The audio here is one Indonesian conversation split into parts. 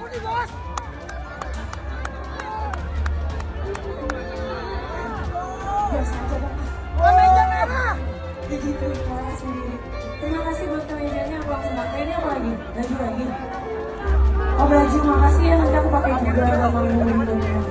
Biasa aja dong. Jadi terima kasih. Terima kasih buat kemejanya. Aku langsung pakai ini apa lagi? Baju lagi. Oh baju, makasih ya, nanti aku pakai juga kalau mau bentuknya.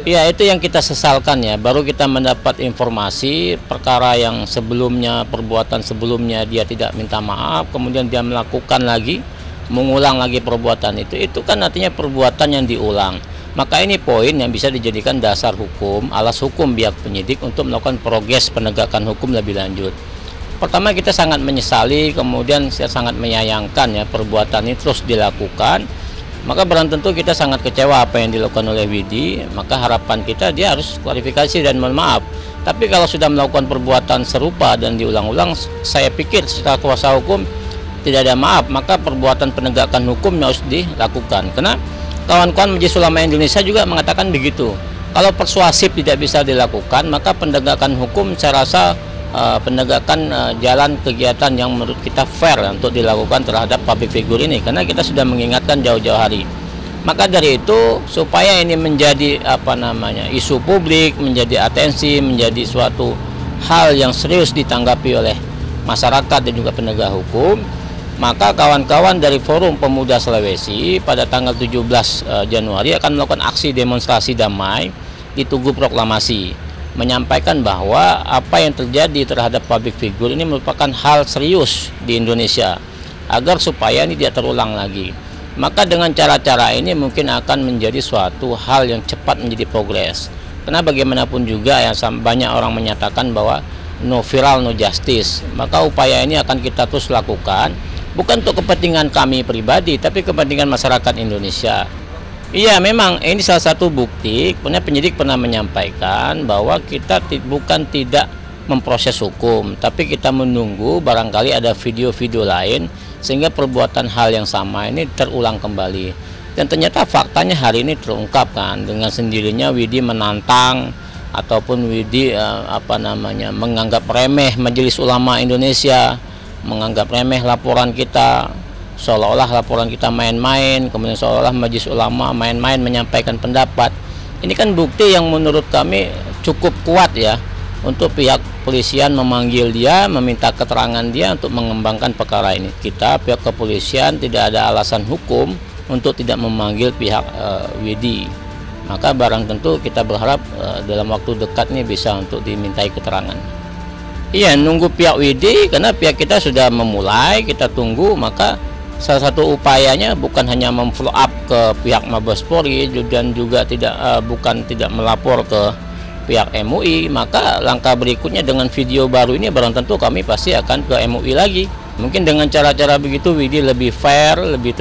Ya, itu yang kita sesalkan ya. Baru kita mendapat informasi perkara yang sebelumnya, perbuatan sebelumnya dia tidak minta maaf, kemudian dia melakukan lagi, mengulang lagi perbuatan itu kan artinya perbuatan yang diulang. Maka ini poin yang bisa dijadikan dasar hukum, alas hukum pihak penyidik untuk melakukan progres penegakan hukum lebih lanjut. Pertama, kita sangat menyesali, kemudian saya sangat menyayangkan ya perbuatan ini terus dilakukan. Maka barang tentu kita sangat kecewa apa yang dilakukan oleh Widi. Maka harapan kita dia harus klarifikasi dan mohon maaf. Tapi kalau sudah melakukan perbuatan serupa dan diulang-ulang, saya pikir secara kuasa hukum tidak ada maaf. Maka perbuatan penegakan hukumnya harus dilakukan. Karena kawan-kawan Majelis Ulama Indonesia juga mengatakan begitu. Kalau persuasif tidak bisa dilakukan, maka penegakan hukum saya rasa penegakan jalan kegiatan yang menurut kita fair untuk dilakukan terhadap public figure ini, karena kita sudah mengingatkan jauh-jauh hari. Maka dari itu, supaya ini menjadi isu publik, menjadi atensi, menjadi suatu hal yang serius ditanggapi oleh masyarakat dan juga penegak hukum, maka kawan-kawan dari Forum Pemuda Sulawesi pada tanggal 17 Januari akan melakukan aksi demonstrasi damai di Tugu Proklamasi, menyampaikan bahwa apa yang terjadi terhadap public figure ini merupakan hal serius di Indonesia, agar supaya ini tidak terulang lagi. Maka dengan cara-cara ini mungkin akan menjadi suatu hal yang cepat menjadi progres. Karena bagaimanapun juga yang banyak orang menyatakan bahwa no viral no justice. Maka upaya ini akan kita terus lakukan, bukan untuk kepentingan kami pribadi, tapi kepentingan masyarakat Indonesia. Iya, memang ini salah satu bukti. Penyidik pernah menyampaikan bahwa kita bukan tidak memproses hukum, tapi kita menunggu barangkali ada video-video lain sehingga perbuatan hal yang sama ini terulang kembali. Dan ternyata faktanya hari ini terungkap kan, dengan sendirinya Widi menantang ataupun Widi menganggap remeh Majelis Ulama Indonesia, menganggap remeh laporan kita, seolah-olah laporan kita main-main, kemudian seolah-olah Majelis Ulama main-main menyampaikan pendapat. Ini kan bukti yang menurut kami cukup kuat ya, untuk pihak polisian memanggil dia, meminta keterangan dia untuk mengembangkan perkara ini. Kita pihak kepolisian tidak ada alasan hukum untuk tidak memanggil pihak Widi. Maka barang tentu kita berharap dalam waktu dekat ini bisa untuk dimintai keterangan. Iya, nunggu pihak Widi karena pihak kita sudah memulai, kita tunggu. Maka salah satu upayanya bukan hanya memfollow up ke pihak Mabes Polri dan juga bukan tidak melapor ke pihak MUI. Maka langkah berikutnya dengan video baru ini barang tentu kami pasti akan ke MUI lagi. Mungkin dengan cara-cara begitu Widi lebih fair, lebih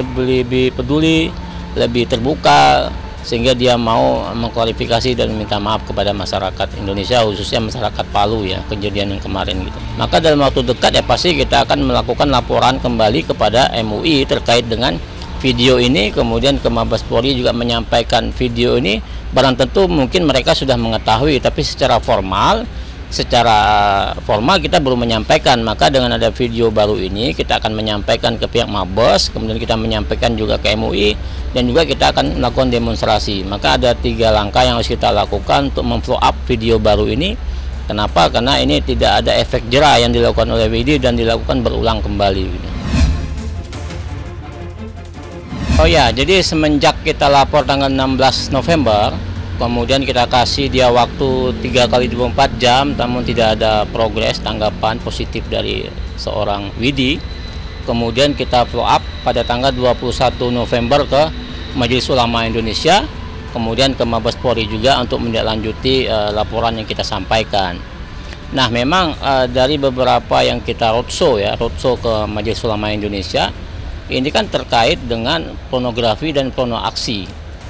peduli, lebih terbuka, sehingga dia mau mengklarifikasi dan minta maaf kepada masyarakat Indonesia, khususnya masyarakat Palu ya, kejadian yang kemarin gitu. Maka dalam waktu dekat ya pasti kita akan melakukan laporan kembali kepada MUI terkait dengan video ini, kemudian ke Mabes Polri juga menyampaikan video ini. Barang tentu mungkin mereka sudah mengetahui, tapi secara formal kita belum menyampaikan. Maka dengan ada video baru ini kita akan menyampaikan ke pihak Mabes, kemudian kita menyampaikan juga ke MUI, dan juga kita akan melakukan demonstrasi. Maka ada 3 langkah yang harus kita lakukan untuk memfollow up video baru ini. Kenapa? Karena ini tidak ada efek jera yang dilakukan oleh Widi dan dilakukan berulang kembali. Oh ya, jadi semenjak kita lapor tanggal 16 November, kemudian kita kasih dia waktu 3 kali 24 jam, namun tidak ada progres tanggapan positif dari seorang Widi. Kemudian kita follow up pada tanggal 21 November ke Majelis Ulama Indonesia, kemudian ke Mabes Polri juga untuk menindaklanjuti laporan yang kita sampaikan. Nah, memang dari beberapa yang kita roadshow ke Majelis Ulama Indonesia, ini kan terkait dengan pornografi dan porno aksi,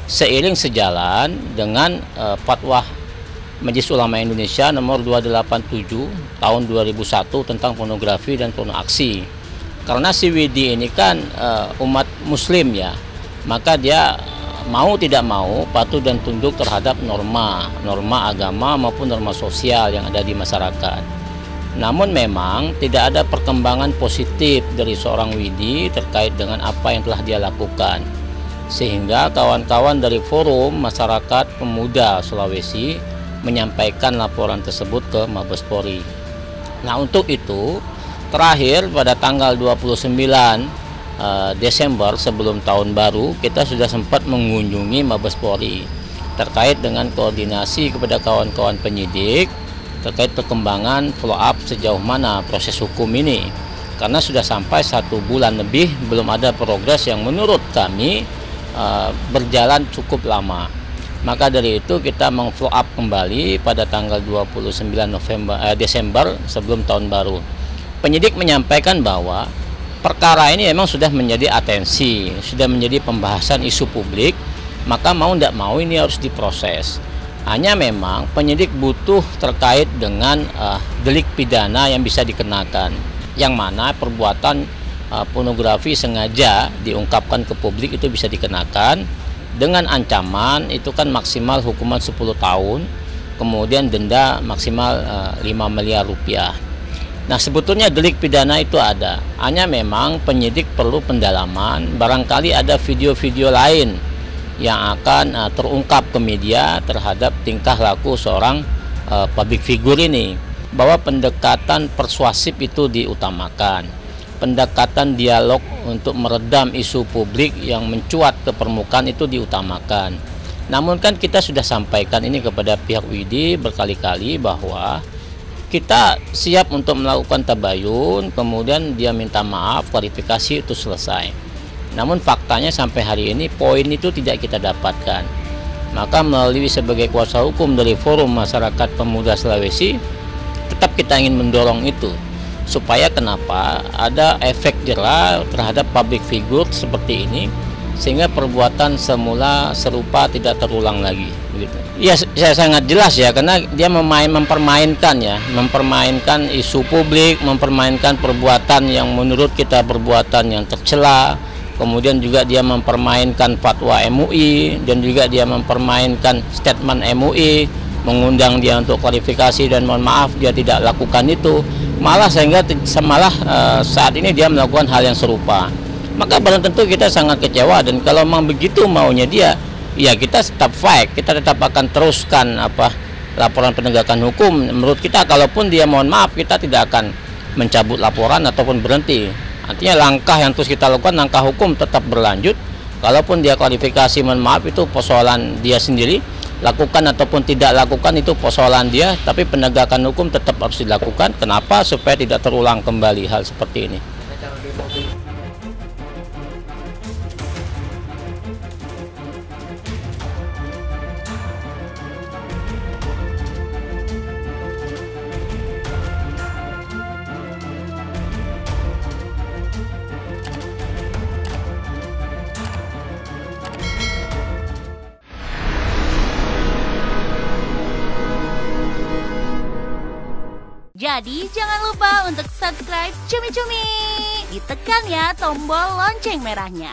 seiring sejalan dengan fatwa Majelis Ulama Indonesia nomor 287 tahun 2001 tentang pornografi dan porno aksi. Karena si Widi ini kan umat muslim ya, maka dia mau tidak mau patuh dan tunduk terhadap norma agama maupun norma sosial yang ada di masyarakat. Namun memang tidak ada perkembangan positif dari seorang Widi terkait dengan apa yang telah dia lakukan. sehingga kawan-kawan dari Forum Masyarakat Pemuda Sulawesi menyampaikan laporan tersebut ke Mabes Polri. Nah, untuk itu terakhir pada tanggal 29 Desember sebelum tahun baru kita sudah sempat mengunjungi Mabes Polri terkait dengan koordinasi kepada kawan-kawan penyidik terkait perkembangan follow up sejauh mana proses hukum ini, karena sudah sampai 1 bulan lebih belum ada progres yang menurut kami berjalan cukup lama. Maka dari itu kita meng-follow up kembali pada tanggal 29 Desember sebelum tahun baru. Penyidik menyampaikan bahwa perkara ini memang sudah menjadi atensi, sudah menjadi pembahasan isu publik, maka mau tidak mau ini harus diproses. Hanya memang penyidik butuh terkait dengan delik pidana yang bisa dikenakan, yang mana perbuatan pornografi sengaja diungkapkan ke publik itu bisa dikenakan dengan ancaman itu kan maksimal hukuman 10 tahun, kemudian denda maksimal 5 miliar rupiah. Nah, sebetulnya delik pidana itu ada, hanya memang penyidik perlu pendalaman, barangkali ada video-video lain yang akan terungkap ke media terhadap tingkah laku seorang public figure ini, bahwa pendekatan persuasif itu diutamakan, pendekatan dialog untuk meredam isu publik yang mencuat ke permukaan itu diutamakan. Namun kan kita sudah sampaikan ini kepada pihak WIDI berkali-kali bahwa kita siap untuk melakukan tabayun, kemudian dia minta maaf, klarifikasi itu selesai. Namun faktanya sampai hari ini poin itu tidak kita dapatkan. Maka melalui sebagai kuasa hukum dari Forum Masyarakat Pemuda Sulawesi, tetap kita ingin mendorong itu, supaya kenapa ada efek jerah terhadap public figure seperti ini, sehingga perbuatan semula serupa tidak terulang lagi. Begitu. Ya, saya sangat jelas ya, karena dia mempermainkan isu publik, mempermainkan perbuatan yang menurut kita perbuatan yang tercela. Kemudian juga dia mempermainkan fatwa MUI, dan juga dia mempermainkan statement MUI, mengundang dia untuk klarifikasi dan mohon maaf dia tidak lakukan itu. Malah saat ini dia melakukan hal yang serupa. Maka belum tentu kita sangat kecewa, dan kalau memang begitu maunya dia, ya kita tetap fight, kita tetap akan teruskan laporan penegakan hukum. Menurut kita kalaupun dia mohon maaf, kita tidak akan mencabut laporan ataupun berhenti. Artinya langkah yang terus kita lakukan, langkah hukum tetap berlanjut. Kalaupun dia klarifikasi mohon maaf, itu persoalan dia sendiri, lakukan ataupun tidak lakukan itu persoalan dia, tapi penegakan hukum tetap harus dilakukan. Kenapa? Supaya tidak terulang kembali hal seperti ini. Jadi jangan lupa untuk subscribe Cumi Cumi. Ditekan ya tombol lonceng merahnya.